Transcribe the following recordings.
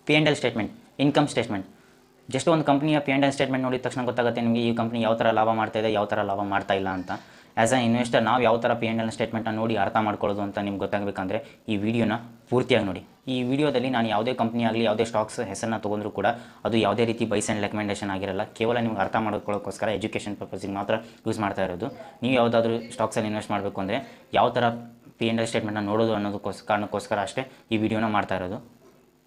P and L statement, income statement. Just ಒಂದು ಕಂಪ್ನಿಯ P and L statement ನೋಡಿದ ತಕ್ಷಣ ಗೊತ್ತಾಗುತ್ತೆ ನಿಮಗೆ ಈ ಕಂಪ್ನಿ ಯಾವ ಥರ ಲಾಭ ಮಾಡ್ತಾ ಇದೆ, ಯಾವ ಥರ ಲಾಭ ಮಾಡ್ತಾ ಇಲ್ಲ ಅಂತ. ಆ್ಯಸ್ ಅ ಇನ್ವೆಸ್ಟರ್ ನಾವು ಯಾವ ಥರ ಪಿ ಆ್ಯಂಡ್ ಎಲ್ ಸ್ಟೇಟ್ಮೆಂಟನ್ನು ನೋಡಿ ಅರ್ಥ ಮಾಡ್ಕೊಳ್ಳೋದು ಅಂತ ನಿಮ್ಗೆ ಗೊತ್ತಾಗಬೇಕಂದ್ರೆ ಈ ವಿಡಿಯೋನ ಪೂರ್ತಿಯಾಗಿ ನೋಡಿ. ಈ ವಿಡಿಯೋದಲ್ಲಿ ನಾನು ಯಾವುದೇ ಕಂಪ್ನಿ ಆಗಲಿ ಯಾವುದೇ ಸ್ಟಾಕ್ಸ್ ಹೆಸರನ್ನ ತೊಗೊಂಡ್ರೂ ಕೂಡ ಅದು ಯಾವುದೇ ರೀತಿ ಬೈಸ್ ಆ್ಯಂಡ್ ರೆಕಮೆಂಡೇಷನ್ ಆಗಿರಲ್ಲ. ಕೇವಲ ನಿಮ್ಗೆ ಅರ್ಥ ಮಾಡ್ಕೊಳ್ಳೋಕ್ಕೋಸ್ಕರ ಎಜುಕೇಷನ್ ಪರ್ಪಸಿಗೆ ಮಾತ್ರ ಯೂಸ್ ಮಾಡ್ತಾ ಇರೋದು. ನೀವು ಯಾವುದಾದ್ರೂ ಸ್ಟಾಕ್ಸಲ್ಲಿ ಇನ್ವೆಸ್ಟ್ ಮಾಡಬೇಕು ಅಂದರೆ ಯಾವ ಥರ ಪಿ ಆ್ಯಂಡ್ ಎಲ್ ಸ್ಟೇಟ್ಮೆಂಟ್ನ ನೋಡೋದು ಕಾರಣಕ್ಕೋಸ್ಕರ ಅಷ್ಟೇ ಈ ವಿಡಿಯೋನ ಮಾಡ್ತಾ ಇರೋದು.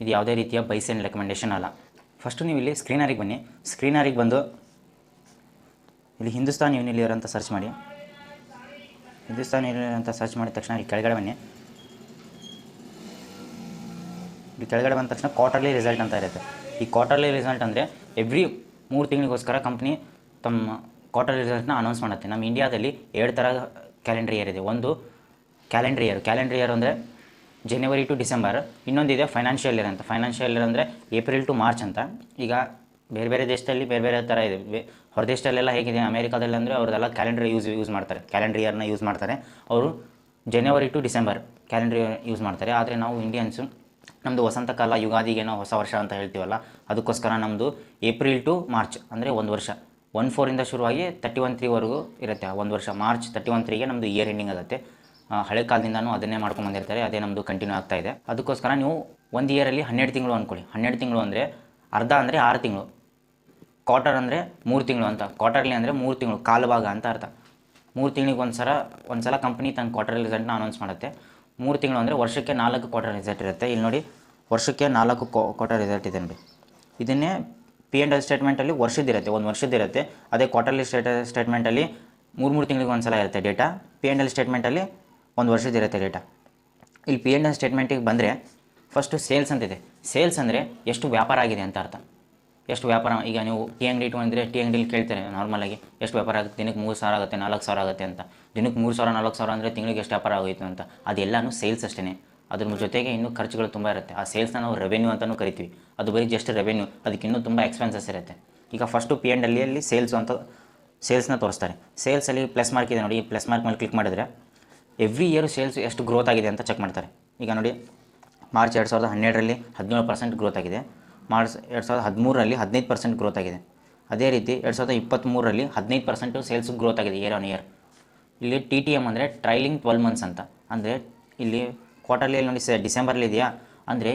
ಇದು ಯಾವುದೇ ರೀತಿಯ ಬೈಸ್ ಆ್ಯಂಡ್ ರೆಕಮೆಂಡೇಷನ್ ಅಲ್ಲ. ಫಸ್ಟು ನೀವು ಇಲ್ಲಿ ಸ್ಕ್ರೀನರಿಗೆ ಬನ್ನಿ. ಸ್ಕ್ರೀನರಿಗೆ ಬಂದು ಇಲ್ಲಿ ಹಿಂದೂಸ್ತಾನ್ ಯೂನಿಲಿವರ್ ಅಂತ ಸರ್ಚ್ ಮಾಡಿ. ಹಿಂದೂಸ್ತಾನ್ ಯೂನಿಲಿವರ್ ಅಂತ ಸರ್ಚ್ ಮಾಡಿದ ತಕ್ಷಣ ಇಲ್ಲಿ ಕೆಳಗಡೆ ಬನ್ನಿ. ಇಲ್ಲಿ ಕೆಳಗಡೆ ಬಂದ ತಕ್ಷಣ ಕ್ವಾರ್ಟರ್ಲಿ ರಿಸಲ್ಟ್ ಅಂತ ಇರುತ್ತೆ. ಈ ಕ್ವಾರ್ಟರ್ಲಿ ರಿಸಲ್ಟ್ ಅಂದರೆ ಎವ್ರಿ 3 ತಿಂಗಳಿಗೋಸ್ಕರ ಕಂಪ್ನಿ ತಮ್ಮ ಕ್ವಾರ್ಟರ್ಲಿ ರಿಸಲ್ಟ್ನ ಅನೌನ್ಸ್ ಮಾಡುತ್ತೆ. ನಮ್ಮ ಇಂಡಿಯಾದಲ್ಲಿ 2 ಥರ ಕ್ಯಾಲೆಂಡರ್ ಇಯರ್ ಇದೆ. ಒಂದು ಕ್ಯಾಲೆಂಡರ್ ಇಯರ್ ಅಂದರೆ ಜನವರಿ ಟು ಡಿಸೆಂಬರ್. ಇನ್ನೊಂದಿದೆ ಫೈನಾನ್ಷಿಯಲ್ ಇಯರ್ ಅಂತ. ಫೈನಾನ್ಷಿಯಲ್ ಇಯರ್ ಅಂದರೆ ಏಪ್ರಿಲ್ ಟು ಮಾರ್ಚ್ ಅಂತ. ಈಗ ಬೇರೆ ಬೇರೆ ದೇಶದಲ್ಲಿ ಬೇರೆ ಬೇರೆ ಥರ ಇದೆ. ಹೊರ ದೇಶದಲ್ಲೆಲ್ಲ ಹೇಗಿದೆ, ಅಮೇರಿಕಾದಲ್ಲಿ ಅಂದರೆ ಅವ್ರದ್ದೆಲ್ಲ ಕ್ಯಾಲೆಂಡರ್ ಯೂಸ್ ಮಾಡ್ತಾರೆ, ಕ್ಯಾಲೆಂಡರ್ ಇಯರ್ನ ಯೂಸ್ ಮಾಡ್ತಾರೆ. ಅವರು ಜನವರಿ to December calendar year use ಮಾಡ್ತಾರೆ. ಆದರೆ ನಾವು ಇಂಡಿಯನ್ಸು ನಮ್ಮದು ವಸಂತ ಕಾಲ, ಯುಗಾದಿಗೇನೋ ಹೊಸ ವರ್ಷ ಅಂತ ಹೇಳ್ತೀವಲ್ಲ, ಅದಕ್ಕೋಸ್ಕರ ನಮ್ಮದು ಏಪ್ರಿಲ್ ಟು ಮಾರ್ಚ್ ಅಂದರೆ 1 ವರ್ಷ. 1/4 ಶುರುವಾಗಿ 31/3ವರೆಗೂ ಇರುತ್ತೆ. 1 ವರ್ಷ. ಮಾರ್ಚ್ 31/3ಗೆ ನಮ್ಮದು ಇಯರ್ ಎಂಡಿಂಗ್ ಆಗುತ್ತೆ. ಹಳೆ ಕಾಲದಿಂದನೂ ಅದನ್ನೇ ಮಾಡ್ಕೊಂಡು ಬಂದಿರ್ತಾರೆ. ಅದೇ ನಮ್ಮದು ಕಂಟಿನ್ಯೂ ಆಗ್ತಾ ಇದೆ. ಅದಕ್ಕೋಸ್ಕರ ನೀವು ಒಂದು ಇಯರಲ್ಲಿ 12 ತಿಂಗಳು ಅಂದ್ಕೊಳ್ಳಿ. 12 ತಿಂಗಳು ಅಂದರೆ ಅರ್ಧ ಅಂದರೆ 6 ತಿಂಗಳು. ಕ್ವಾರ್ಟರ್ ಅಂದರೆ 3 ತಿಂಗಳು ಅಂತ. ಕ್ವಾರ್ಟರ್ಲಿ ಅಂದರೆ 3 ತಿಂಗಳು, ಕಾಲು ಭಾಗ ಅಂತ ಅರ್ಥ. 3 ತಿಂಗಳಿಗೆ ಒಂದು ಸಲ ಕಂಪ್ನಿ ತನ್ನ ಕ್ವಾರ್ಟರ್ ರಿಸಲ್ಟ್ನ ಅನೌನ್ಸ್ ಮಾಡುತ್ತೆ. 3 ತಿಂಗಳು ಅಂದರೆ ವರ್ಷಕ್ಕೆ 4 ಕ್ವಾರ್ಟರ್ ರಿಸಲ್ಟ್ ಇರುತ್ತೆ. ಇಲ್ಲಿ ನೋಡಿ, ವರ್ಷಕ್ಕೆ 4 ಕ್ವಾರ್ಟರ್ ರಿಸಲ್ಟ್ ಇದೆ ನೋಡಿ. ಇದನ್ನೇ ಪಿ ಆ್ಯಂಡ್ ಎಲ್ ಸ್ಟೇಟ್ಮೆಂಟಲ್ಲಿ ವರ್ಷದಿರುತ್ತೆ, 1 ವರ್ಷದಿರುತ್ತೆ. ಅದೇ ಕ್ವಾರ್ಟರ್ಲಿ ಸ್ಟೇಟ್ಮೆಂಟಲ್ಲಿ 3 ತಿಂಗಳಿಗೆ ಒಂದು ಸಲ ಇರುತ್ತೆ ಡೇಟಾ. ಪಿ ಆ್ಯಂಡ್ ಎಲ್ ಸ್ಟೇಟ್ಮೆಂಟಲ್ಲಿ 1 ವರ್ಷದಿರುತ್ತೆ ಡೇಟಾ. ಇಲ್ಲಿ ಪಿ ಆ್ಯಂಡ್ ಎಲ್ ಸ್ಟೇಟ್ಮೆಂಟಿಗೆ ಬಂದರೆ ಫಸ್ಟು ಸೇಲ್ಸ್ ಅಂತಿದೆ. ಸೇಲ್ಸ್ ಅಂದರೆ ಎಷ್ಟು ವ್ಯಾಪಾರ ಆಗಿದೆ ಅಂತ ಅರ್ಥ. ಎಷ್ಟು ವ್ಯಾಪಾರ, ಈಗ ನೀವು ಟೀ ಅಂಗಡಿ ಇಟ್ಕೊಂಡ್ರೆ ಟೀ ಅಂಗಡಿಲಿ ಕೇಳ್ತಾರೆ ನಾರ್ಮಲಾಗಿ ಎಷ್ಟು ವ್ಯಾಪಾರ ಆಗುತ್ತೆ, ದಿನಕ್ಕೆ 3,000 ಆಗುತ್ತೆ, 4,000 ಆಗುತ್ತೆ ಅಂತ. ದಿನಕ್ಕೆ 3,000 4,000 ಅಂದರೆ ತಿಂಗಳಿಗೆ ಎಷ್ಟು ವ್ಯಾಪಾರ ಆಗೋಯ್ತು ಅಂತ. ಅದೆಲ್ಲನೂ ಸೇಲ್ಸ್ ಅಷ್ಟೇ. ಅದ್ರ ಜೊತೆಗೆ ಇನ್ನೂ ಖರ್ಚುಗಳು ತುಂಬ ಇರುತ್ತೆ. ಆ ಸೇಲ್ಸ್ನ ನಾವು ರೆವೆನ್ಯೂ ಅಂತಲೂ ಕರಿತೀವಿ. ಅದು ಬರೀ ಜಸ್ಟ್ ರೆವೆನ್ಯೂ, ಅದಕ್ಕೆ ಇನ್ನೂ ತುಂಬ ಎಕ್ಸ್ಪೆನ್ಸಸ್ ಇರುತ್ತೆ. ಈಗ ಫಸ್ಟು ಪಿ ಆ್ಯಂಡ್ ಎಲ್ಲಿ ಸೇಲ್ಸು ಅಂತ ಸೇಲ್ಸ್ನ ತೋರಿಸ್ತಾರೆ. ಸೇಲ್ಸಲ್ಲಿ ಪ್ಲಸ್ ಮಾರ್ಕ್ ಇದೆ ನೋಡಿ. ಈ ಪ್ಲಸ್ ಮಾರ್ಕ್ ಮೇಲೆ ಕ್ಲಿಕ್ ಮಾಡಿದ್ರೆ ಎವ್ರಿ ಇಯರ್ ಸೇಲ್ಸ್ ಎಷ್ಟು ಗ್ರೋತ್ ಆಗಿದೆ ಅಂತ ಚೆಕ್ ಮಾಡ್ತಾರೆ. ಈಗ ನೋಡಿ, ಮಾರ್ಚ್ 2012ರಲ್ಲಿ 17% ಗ್ರೋತ್ ಆಗಿದೆ. ಮಾರ್ಚ್ 2013ರಲ್ಲಿ 15% ಗ್ರೋತ್ ಆಗಿದೆ. ಅದೇ ರೀತಿ 2023ರಲ್ಲಿ 15% ಸೇಲ್ಸ್ ಗ್ರೋತ್ ಆಗಿದೆ ಇಯರ್ ಆನ್ ಇಯರ್. ಇಲ್ಲಿ TTM ಅಂದರೆ ಟ್ರೈಲಿಂಗ್ 12 ಮಂತ್ಸ್ ಅಂತ. ಅಂದರೆ ಇಲ್ಲಿ ಕ್ವಾರ್ಟರ್ಲಿಯಲ್ಲಿ ನೋಡಿ ಡಿಸೆಂಬರ್ಲಿ ಇದೆಯಾ ಅಂದರೆ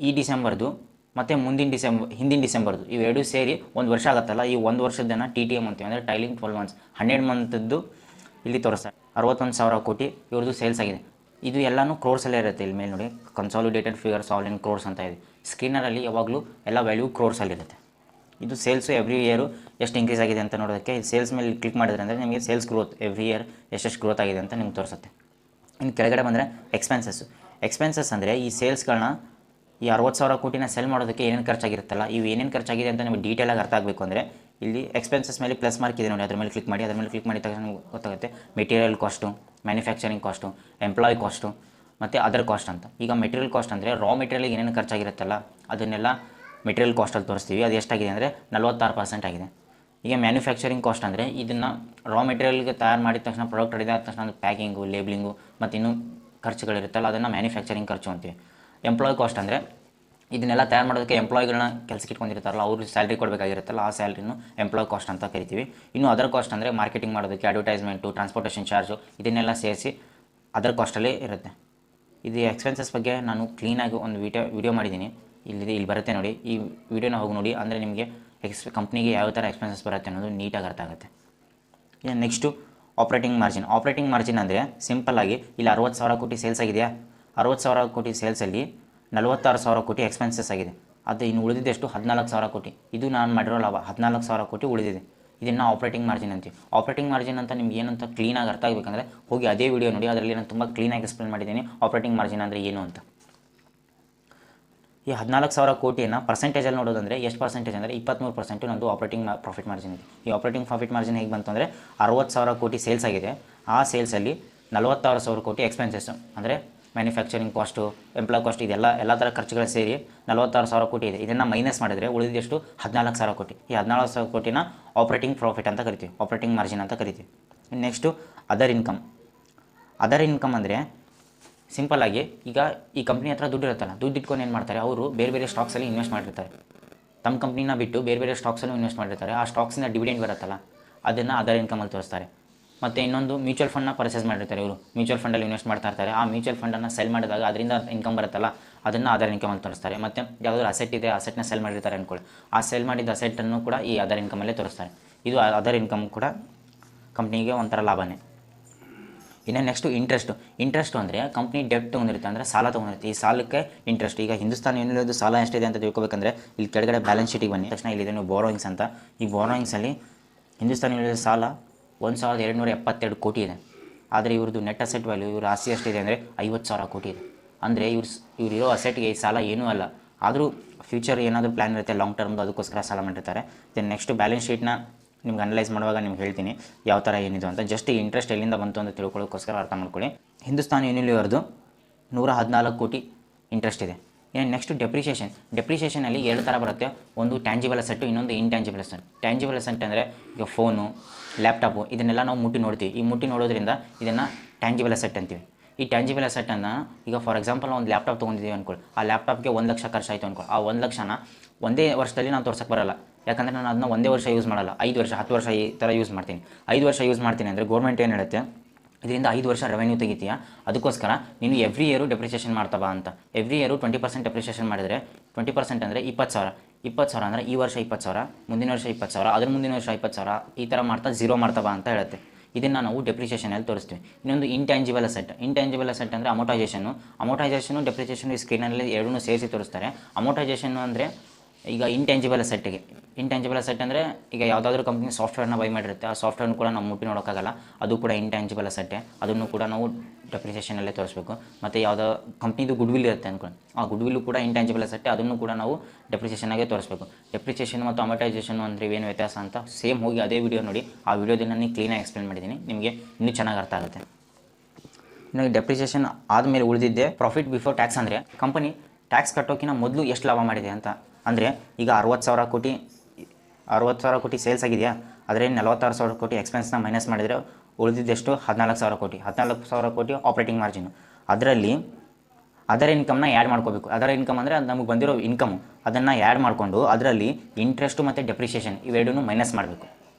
ಈ ಡಿಸೆಂಬರ್ದು ಮತ್ತು ಹಿಂದಿನ ಡಿಸೆಂಬರ್ದು ಇವೆರಡೂ ಸೇರಿ 1 ವರ್ಷ ಆಗುತ್ತಲ್ಲ, ಈ 1 ವರ್ಷದನ್ನು TTM ಅಂತೀವಿ. ಅಂದರೆ ಟ್ರೈಲಿಂಗ್ 12 ಮಂತ್ಸ್. 12 ಮಂತದ್ದು ಇಲ್ಲಿ ತೋರಿಸ್ತಾರೆ. 61,000 ಕೋಟಿ ಇವ್ರದ್ದು ಸೇಲ್ಸ್ ಆಗಿದೆ. ಇದು ಎಲ್ಲನೂ ಕ್ರೋರ್ಸಲ್ಲೇ ಇರುತ್ತೆ. ಇಲ್ಲಿ ಮೇಲೆ ನೋಡಿ, consolidated figures all in crores ಅಂತ ಇದೆ. ಸ್ಕ್ರೀನರಲ್ಲಿ ಯಾವಾಗಲೂ ಎಲ್ಲ ವ್ಯಾಲ್ಯೂ ಕ್ರೋರ್ಸಲ್ಲಿರುತ್ತೆ. ಇದು ಸೇಲ್ಸು ಎವ್ರಿ ಇಯರು ಎಷ್ಟು ಇನ್ಕ್ರೀಸ್ ಆಗಿದೆ ಅಂತ ನೋಡೋದಕ್ಕೆ ಸೇಲ್ಸ್ ಮೇಲೆ ಕ್ಲಿಕ್ ಮಾಡಿದ್ರೆ ಅಂದರೆ ನಿಮಗೆ ಸೇಲ್ಸ್ ಗ್ರೋತ್ ಎವ್ರಿ ಇಯರ್ ಎಷ್ಟೆಷ್ಟು ಗ್ರೋತ್ ಆಗಿದೆ ಅಂತ ನಿಮ್ಗೆ ತೋರಿಸುತ್ತೆ. ಇನ್ನು ಕೆಳಗಡೆ ಬಂದರೆ ಎಕ್ಸ್ಪೆನ್ಸಸ್ ಅಂದರೆ ಈ ಸೇಲ್ಸ್ಗಳನ್ನ, ಈ 60,000 ಕೋಟಿನ ಸೆಲ್ ಮಾಡೋದಕ್ಕೆ ಏನೇನು ಖರ್ಚಾಗಿರುತ್ತಲ್ಲ, ಇವು ಏನೇನು ಖರ್ಚಾಗಿದೆ ಅಂತ ನಿಮಗೆ ಡೀಟೇಲಾಗಿ ಅರ್ಥ ಆಗಬೇಕು ಅಂದರೆ ಇಲ್ಲಿ ಎಕ್ಸ್ಪೆನ್ಸಸ್ ಮೇಲೆ ಪ್ಲಸ್ ಮಾರ್ಕ್ ಇದೆ ನೋಡಿ, ಅದ್ರ ಮೇಲೆ ಕ್ಲಿಕ್ ಮಾಡಿ. ಅದ್ರ ಮೇಲೆ ಕ್ಲಿಕ್ ಮಾಡಿದ ತಕ್ಷಣ ನಿಮ್ಗೆ ಗೊತ್ತಾಗುತ್ತೆ material cost, manufacturing cost, employ cost ಮತ್ತು ಅದರ್ ಕಾಸ್ಟ್ ಅಂತ. ಈಗ ಮೆಟೀರಿಯಲ್ ಕಾಸ್ಟ್ ಅಂದರೆ ರಾ ಮೆಟೀರಿಯಲ್ಗೆ ಏನೇನು ಖರ್ಚಾಗಿರುತ್ತಲ್ಲ ಅದನ್ನೆಲ್ಲ ಮೆಟೀರಿಯಲ್ ಕಾಸ್ಟಲ್ಲಿ ತೋರಿಸ್ತೀವಿ. ಅದು ಎಷ್ಟಾಗಿದೆ ಅಂದರೆ 46% ಆಗಿದೆ. ಈಗ ಮ್ಯಾನುಫ್ಯಾಕ್ಚರಿಂಗ್ ಕಾಸ್ಟ್ ಅಂದರೆ ಇದನ್ನು ರಾ ಮೆಟೀರಿಯಲ್ಗೆ ತಯಾರು ಮಾಡಿದ ತಕ್ಷಣ, ಪ್ರಾಡಕ್ಟ್ ರೆಡಿ ಆದ ತಕ್ಷಣ ಪ್ಯಾಕಿಂಗು, ಲೇಬ್ಲಿಂಗು ಮತ್ತು ಇನ್ನೂ ಖರ್ಚುಗಳಿರುತ್ತಲ್ಲ, ಅದನ್ನು ಮ್ಯಾನುಫ್ಯಾಕ್ಚರಿಂಗ್ ಖರ್ಚು ಅಂತೀವಿ. ಎಂಪ್ಲಾಯ್ ಕಾಸ್ಟ್ ಅಂದರೆ ಇದನ್ನೆಲ್ಲ ತಯಾರು ಮಾಡೋದಕ್ಕೆ ಎಂಪ್ಲಾಯ್ಗಳನ್ನ ಕೆಲಸಕ್ಕೆ ಇಟ್ಕೊಂಡಿರ್ತಾರಲ್ಲ, ಅವ್ರಿಗೆ ಸ್ಯಾಲ್ರಿ ಕೊಡಬೇಕಾಗಿರುತ್ತಲ್ಲ, ಆ ಸ್ಯಾಲ್ರಿನೂ ಎಂಪ್ಲಾಯ್ ಕಾಸ್ಟ್ ಅಂತ ಕರಿತೀವಿ. ಇನ್ನು ಅದರ್ ಕಾಸ್ಟ್ ಅಂದರೆ ಮಾರ್ಕೆಟಿಂಗ್ ಮಾಡೋದಕ್ಕೆ ಅಡ್ವರ್ಟೈಸ್ಮೆಂಟು, ಟ್ರಾನ್ಸ್ಪೋರ್ಟೇಷನ್ ಚಾರ್ಜು, ಇದನ್ನೆಲ್ಲ ಸೇರಿಸಿ ಅದರ್ ಕಾಸ್ಟಲ್ಲೇ ಇರುತ್ತೆ. ಇದು ಎಕ್ಸ್ಪೆನ್ಸಸ್ ಬಗ್ಗೆ ನಾನು ಕ್ಲೀನಾಗಿ ಒಂದು ವಿಡಿಯೋ ಮಾಡಿದ್ದೀನಿ. ಇಲ್ಲಿ ಬರುತ್ತೆ ನೋಡಿ, ಈ ವಿಡಿಯೋನ ಹೋಗಿ ನೋಡಿ. ಅಂದರೆ ನಿಮಗೆ ಕಂಪ್ನಿಗೆ ಯಾವ ಥರ ಎಕ್ಸ್ಪೆನ್ಸಸ್ ಬರುತ್ತೆ ಅನ್ನೋದು ನೀಟಾಗಿ ಅರ್ಥ ಆಗುತ್ತೆ. ಇನ್ನು ನೆಕ್ಸ್ಟು ಆಪ್ರೇಟಿಂಗ್ ಮಾರ್ಜಿನ್ ಅಂದರೆ ಸಿಂಪಲ್ಲಾಗಿ ಇಲ್ಲಿ 60,000 ಕೋಟಿ ಸೇಲ್ಸ್ ಆಗಿದೆಯಾ, 60,000 ಕೋಟಿ ಸೇಲ್ಸಲ್ಲಿ 46,000 ಕೋಟಿ ಎಕ್ಸ್ಪೆನ್ಸಸ್ ಆಗಿದೆ. ಅದು ಇನ್ನು ಉಳಿದಿದ್ದೆಷ್ಟು 14,000 ಕೋಟಿ. ಇದು ನಾನು ಮಾಡಿರೋ ಲಾಭ 14,000 ಕೋಟಿ ಉಳಿದಿದೆ. ಇದನ್ನು ಆಪ್ರೇಟಿಂಗ್ ಮಾರ್ಜಿನ್ ಅಂತೀವಿ. ಆಪ್ರೇಟಿಂಗ್ ಮಾರ್ಜಿನ್ ಅಂತ ನಿಮ್ಗೆ ಏನಂತ ಕ್ಲೀನಾಗಿ ಅರ್ಥ ಆಗಬೇಕಂದ್ರೆ ಹೋಗಿ ಅದೇ ವಿಡಿಯೋ ನೋಡಿ. ಅದರಲ್ಲಿ ನಾನು ತುಂಬ ಕ್ಲೀನಾಗಿ ಎಕ್ಸ್ಪ್ಲೇನ್ ಮಾಡಿದ್ದೀನಿ ಆಪ್ರೇಟಿಂಗ್ ಮಾರ್ಜಿನ್ ಅಂದರೆ ಏನು ಅಂತ. ಈ 14,000 ಕೋಟಿಯನ್ನು ಪರ್ಸೆಂಟೇಜಲ್ಲಿ ನೋಡೋದಂದರೆ ಎಷ್ಟು ಪರ್ಸೆಂಟೇಜ್ ಅಂದರೆ 23% ನಮ್ಮದು ಆಪ್ರೇಟಿಂಗ್ ಪ್ರಾಫಿಟ್ ಮಾರ್ಜಿನ್ ಇದೆ. ಈ ಆಪ್ರೇಟಿಂಗ್ ಪ್ರಾಫಿಟ್ ಮಾರ್ಜಿನ್ ಹೇಗೆ ಬಂತು ಅಂದರೆ 60,000 ಕೋಟಿ ಸೇಲ್ಸ್ ಆಗಿದೆ. ಆ ಸೇಲ್ಸಲ್ಲಿ 46,000 ಕೋಟಿ ಎಕ್ಸ್ಪೆನ್ಸಸ್ ಅಂದರೆ ಮ್ಯಾನುಫ್ಯಾಕ್ಚರಿಂಗ್ ಕಾಸ್ಟು, ಎಂಪ್ಲಾಯ್ ಕಾಸ್ಟ್, ಎಲ್ಲ ಥರ ಖರ್ಚುಗಳು ಸೇರಿ 46,000 ಕೋಟಿ ಇದೆ. ಇದನ್ನು ಮೈನಸ್ ಮಾಡಿದರೆ ಉಳಿದಷ್ಟು 14,000 ಕೋಟಿ. ಈ 14,000 ಕೋಟಿನ ಆಪ್ರೇಟಿಂಗ್ ಪ್ರಾಫಿಟ್ ಅಂತ ಕರಿತೀವಿ, ಆಪ್ರೇಟಿಂಗ್ ಮಾರ್ಜಿನ್ ಅಂತ ಕರಿತೀವಿ. ನೆಕ್ಸ್ಟು ಅದರ್ ಇನ್ಕಮ್ ಅಂದರೆ ಸಿಂಪಲ್ಲಾಗಿ ಈಗ ಈ ಕಂಪ್ನಿ ಹತ್ರ ದುಡ್ಡು ಇರುತ್ತಲ್ಲ, ದುಡ್ಡು ಇಟ್ಕೊಂಡು ಏನು ಮಾಡ್ತಾರೆ, ಅವರು ಬೇರೆ ಬೇರೆ ಸ್ಟಾಕ್ಸಲ್ಲಿ ಇನ್ವೆಸ್ಟ್ ಮಾಡಿರ್ತಾರೆ. ತಮ್ಮ ಕಂಪ್ನಿನ ಬಿಟ್ಟು ಬೇರೆ ಬೇರೆ ಸ್ಟಾಕ್ಸಲ್ಲೂ ಇನ್ವೆಸ್ಟ್ ಮಾಡಿರ್ತಾರೆ. ಆ ಸ್ಟಾಕ್ಸಿಂದ ಡಿವಿಡೆಂಡ್ ಬರುತ್ತಲ್ಲ, ಅದನ್ನು ಅದರ್ ಇನ್ಕಮಲ್ಲಿ ತೋರಿಸ್ತಾರೆ. ಮತ್ತು ಇನ್ನೊಂದು ಮ್ಯೂಚುವಲ್ ಫಂಡ್ನ ಪರ್ಚೇಸ್ ಮಾಡಿರ್ತಾರೆ ಇವರು, ಮ್ಯೂಚುವಲ್ ಫಂಡಲ್ಲಿ ಇನ್ವೆಸ್ಟ್ ಮಾಡ್ತಾ ಇರ್ತಾರೆ. ಆ ಮ್ಯೂಚುವಲ್ ಫಂಡನ್ನು ಸೆಲ್ ಮಾಡಿದಾಗ ಅದರಿಂದ ಇನ್ಕಮ್ ಬರುತ್ತಲ್ಲ, ಅದನ್ನು ಅದರ್ ಇನ್ಕಮಲ್ಲಿ ತೋರಿಸ್ತಾರೆ. ಮತ್ತು ಯಾವುದಾದ್ರು ಅಸೆಟ್ ಇದೆ, ಅಸೆಟ್ನ ಸೆಲ್ ಮಾಡಿರ್ತಾರೆ ಅಂದ್ಕೊಳ್ಳಿ, ಆ ಸೆಲ್ ಮಾಡಿದ ಅಸೆಟನ್ನು ಕೂಡ ಈ ಅದರ್ ಇನ್ಕಮಲ್ಲೇ ತೋರಿಸ್ತಾರೆ. ಇದು ಅದರ್ ಇನ್ಕಮ್ ಕೂಡ ಕಂಪ್ನಿಗೆ ಒಂಥರ ಲಾಭನೇ. ಇನ್ನು ನೆಕ್ಸ್ಟು ಇಂಟ್ರೆಸ್ಟು ಅಂದರೆ ಕಂಪ್ನಿ ಡೆಟ್ ತೊಗೊಂಡಿರುತ್ತೆ, ಅಂದರೆ ಸಾಲ ತೊಗೊಂಡಿರುತ್ತೆ. ಈ ಸಾಲಕ್ಕೆ ಇಂಟ್ರೆಸ್ಟ್. ಈಗ ಹಿಂದೂಸ್ತಾನ್ ಯೂನಿಲಿವರ್ದು ಸಾಲ ಎಷ್ಟಿದೆ ಅಂತ ತಿಳ್ಕೊಬೇಕಂದ್ರೆ ಇಲ್ಲಿ ಕೆಳಗಡೆ ಬ್ಯಾಲೆನ್ಸ್ ಶೀಟಿಗೆ ಬನ್ನಿ ತಕ್ಷಣ ಇಲ್ಲಿದೆ ನೀವು ಬೋರೋಯಿಂಗ್ಸ್ ಅಂತ. ಈ ಬೋರೋಯಿಂಗ್ಸಲ್ಲಿ ಹಿಂದೂಸ್ತಾನ್ ಯೂನಿಲಿವರ್ ಸಾಲ 1272 ಕೋಟಿ ಇದೆ. ಆದರೆ ಇವ್ರದ್ದು ನೆಟ್ ಅಸೆಟ್ ವ್ಯಾಲ್ಯೂ, ಇವ್ರ ಆಸ್ತಿ ಎಷ್ಟಿದೆ ಅಂದರೆ 50,000 ಕೋಟಿ ಇದೆ. ಅಂದರೆ ಇರೋ ಅಸೆಟ್ಗೆ ಈ ಸಾಲ ಏನೂ ಅಲ್ಲ. ಆದರೂ ಫ್ಯೂಚರ್ ಏನಾದರೂ ಪ್ಲ್ಯಾನ್ ಇರುತ್ತೆ ಲಾಂಗ್ ಟರ್ಮ್ದು, ಅದಕ್ಕೋಸ್ಕರ ಸಾಲ ಮಾಡಿರ್ತಾರೆ. ದೆನ್ ನೆಕ್ಸ್ಟ್ ಬ್ಯಾಲೆನ್ಸ್ ಶೀಟ್ನ ನಿಮ್ಗೆ ಅನಲೈಸ್ ಮಾಡುವಾಗ ನಿಮ್ಗೆ ಹೇಳ್ತೀನಿ ಯಾವ ಥರ ಏನಿದೆ ಅಂತ. ಜಸ್ಟ್ ಈ ಇಂಟ್ರೆಸ್ಟ್ ಎಲ್ಲಿಂದ ಬಂತು ಅಂತ ತಿಳ್ಕೊಳ್ಳೋಕ್ಕೋಸ್ಕರ ಅರ್ಥ ಮಾಡ್ಕೊಳ್ಳಿ. ಹಿಂದೂಸ್ತಾನ್ ಯೂನಿಲಿವರ್ದು 114 ಕೋಟಿ ಇಂಟ್ರೆಸ್ಟ್ ಇದೆ. ಇನ್ನು ನೆಕ್ಸ್ಟ್ ಡೆಪ್ರಿಷಿಯೇಷನಲ್ಲಿ 2 ಥರ ಬರುತ್ತೆ. ಒಂದು ಟ್ಯಾಂಜಿಬಲ್ ಅಸೆಟ್ಟು, ಇನ್ನೊಂದು ಇಂಟ್ಯಾಂಜಿಬಲ್ ಅಸೆಟ್. ಟ್ಯಾಂಜಿಬಲ್ ಅಸೆಟ್ ಅಂದರೆ ಈಗ ಫೋನು, ಲ್ಯಾಪ್ಟಾಪು, ಇದನ್ನೆಲ್ಲ ನಾವು ಮುಟ್ಟಿ ನೋಡ್ತೀವಿ. ಈ ಮುಟ್ಟಿ ನೋಡೋದ್ರಿಂದ ಇದನ್ನು ಟ್ಯಾಂಜಿಬಲ್ ಅಸೆಟ್ ಅಂತೀವಿ. ಈ ಟ್ಯಾಂಜಿಬಲ್ ಅಸೆಟನ್ನು ಈಗ ಫಾರ್ ಎಕ್ಸಾಂಪಲ್ ಒಂದು ಲ್ಯಾಪ್ಟಾಪ್ ತೊಗೊಂಡಿದ್ದೀವಿ ಅಂದ್ಕೊಳ್ಳಿ, ಆ ಲ್ಯಾಪ್ಟಾಪ್ಗೆ 1 ಲಕ್ಷ ಖರ್ಚಾಯಿತು ಅಂದ್ಕೊಳ್ಳಿ. ಆ 1 ಲಕ್ಷನ ಒಂದೇ ವರ್ಷದಲ್ಲಿ ನಾನು ತೋರ್ಸಕ್ಕೆ ಬರಲ್ಲ, ಯಾಕಂದರೆ ನಾನು ಅದನ್ನ ಒಂದೇ ವರ್ಷ ಯೂಸ್ ಮಾಡಲ್ಲ, 5 ವರ್ಷ 10 ವರ್ಷ ಈ ಥರ ಯೂಸ್ ಮಾಡ್ತೀನಿ. 5 ವರ್ಷ ಯೂಸ್ ಮಾಡ್ತೀನಿ ಅಂದರೆ ಗೌರ್ಮೆಂಟ್ ಏನು ಹೇಳುತ್ತೆ, ಇದರಿಂದ 5 ವರ್ಷ ರೆವೆನ್ಯೂ ತೆಗಿತೀಯಾ, ಅದಕ್ಕೋಸ್ಕರ ನೀನು ಎವ್ರಿ ಇಯರು ಡೆಪ್ರಿಷಿಯೇಷನ್ ಮಾಡ್ತಾ ಬಾ ಅಂತ. ಎವ್ರಿ ಇಯರು 20% ಡೆಪ್ರಿಷಿಯೇಷನ್ ಮಾಡಿದರೆ 20% ಅಂದರೆ 20,000 ಅಂದರೆ ಈ ವರ್ಷ 20,000, ಮುಂದಿನ ವರ್ಷ 20,000, ಅದ್ರ ಮುಂದಿನ ವರ್ಷ 20,000, ಈ ಥರ ಮಾಡ್ತಾ 0 ಮಾಡ್ತಾ ಬಾ ಅಂತ ಹೇಳುತ್ತೆ. ಇದನ್ನು ನಾವು ಡೆಪ್ರಿಷಿಯೇಷನಲ್ಲಿ ತೋರಿಸ್ತೀವಿ. ಇನ್ನೊಂದು ಇಂಟ್ಯಾಂಜಿಬಲ್ ಅಸೆಟ್ ಅಂದರೆ ಅಮೋಟೈಸೇಷನು ಡೆಪ್ರಿಷಿಯೇಷನ್ ಈ ಸ್ಕ್ರೀನಲ್ಲಿ ಎರಡೂ ಸೇರಿಸಿ ತೋರಿಸ್ತಾರೆ. ಅಮೋಟೈಸೇಷನ್ ಅಂದರೆ ಈಗ ಇಂಟ್ಯಾಂಜಿಬಲ್ ಅಸೆಟ್ ಅಂದರೆ ಈಗ ಯಾವುದಾದ್ರೂ ಕಂಪ್ನಿ ಸಾಫ್ಟ್ವೇರ್ನ ಬೈ ಮಾಡಿರುತ್ತೆ, ಆ ಸಾಫ್ಟ್ವೇರ್ನ ಕೂಡ ನಾವು ಮುಟ್ಟಿ ನೋಡೋಕ್ಕಾಗಲ್ಲ, ಅದು ಕೂಡ ಇಂಟ್ಯಾಂಜಿಬಲ್ ಅಸೆಟ್ಟೆ. ಅದನ್ನು ಕೂಡ ನಾವು ಡೆಪ್ರಿಷಿಯೇಷನಲ್ಲೇ ತೋರಿಸ್ಬೇಕು. ಮತ್ತು ಯಾವುದೋ ಕಂಪ್ನಿದು ಗುಡ್ವಿಲ್ ಇರುತ್ತೆ ಅಂದ್ಕೊಂಡು, ಆ ಗುಡ್ವಿಲ್ಲು ಕೂಡ ಇಂಟ್ಯಾಂಜಿಬಲ್ ಅಸೆಟ್ಟೆ, ಅದನ್ನು ಕೂಡ ನಾವು ಡೆಪ್ರಿಷಿಯೇಷನಾಗೆ ತೋರಿಸ್ಬೇಕು. ಡೆಪ್ರಿಷಿಯೇಷನ್ ಮತ್ತು ಅಮೋಟೈಸೇಷನ್ ಅಂದರೆ ಏನು ವ್ಯತ್ಯಾಸ ಅಂತ ಸೇಮ್ ಹೋಗಿ ಅದೇ ವಿಡಿಯೋ ನೋಡಿ. ಆ ವಿಡಿಯೋದಿಂದ ನಾನು ಕ್ಲೀನಾಗಿ ಎಕ್ಸ್ಪ್ಲೇನ್ ಮಾಡಿದ್ದೀನಿ, ನಿಮಗೆ ಇನ್ನೂ ಚೆನ್ನಾಗಿ ಅರ್ಥ ಆಗುತ್ತೆ. ಇನ್ನು ಡೆಪ್ರಿಷಿಯೇಷನ್ ಆದಮೇಲೆ ಉಳಿದಿದ್ದೆ ಪ್ರಾಫಿಟ್ ಬಿಫೋರ್ ಟ್ಯಾಕ್ಸ್. ಅಂದರೆ ಕಂಪನಿ ಟ್ಯಾಕ್ಸ್ ಕಟ್ಟೋಕ್ಕಿಂತ ಮೊದಲು ಎಷ್ಟು ಲಾಭ ಮಾಡಿದೆ ಅಂತ. ಅಂದರೆ ಈಗ 60,000 ಕೋಟಿ ಸೇಲ್ಸ್ ಆಗಿದೆಯಾ, ಆದರೆ 46,000 ಕೋಟಿ ಎಕ್ಸ್ಪೆನ್ಸ್ನ ಮೈನಸ್ ಮಾಡಿದರೆ ಉಳಿದಿದ್ದೆಷ್ಟು 14,000 ಕೋಟಿ ಆಪ್ರೇಟಿಂಗ್ ಮಾರ್ಜಿನು. ಅದರಲ್ಲಿ ಅದರ್ ಇನ್ಕಮ್ನ ಆ್ಯಡ್ ಮಾಡ್ಕೋಬೇಕು. ಅದರ್ ಇನ್ಕಮ್ ಅಂದರೆ ಅದು ನಮಗೆ ಬಂದಿರೋ ಇನ್ಕಮು, ಅದನ್ನು ಆ್ಯಡ್ ಮಾಡಿಕೊಂಡು ಅದರಲ್ಲಿ ಇಂಟ್ರೆಸ್ಟು ಮತ್ತು ಡೆಪ್ರಿಷಿಯೇಷನ್ ಇವೆರಡೂ ಮೈನಸ್ ಮಾಡಬೇಕು.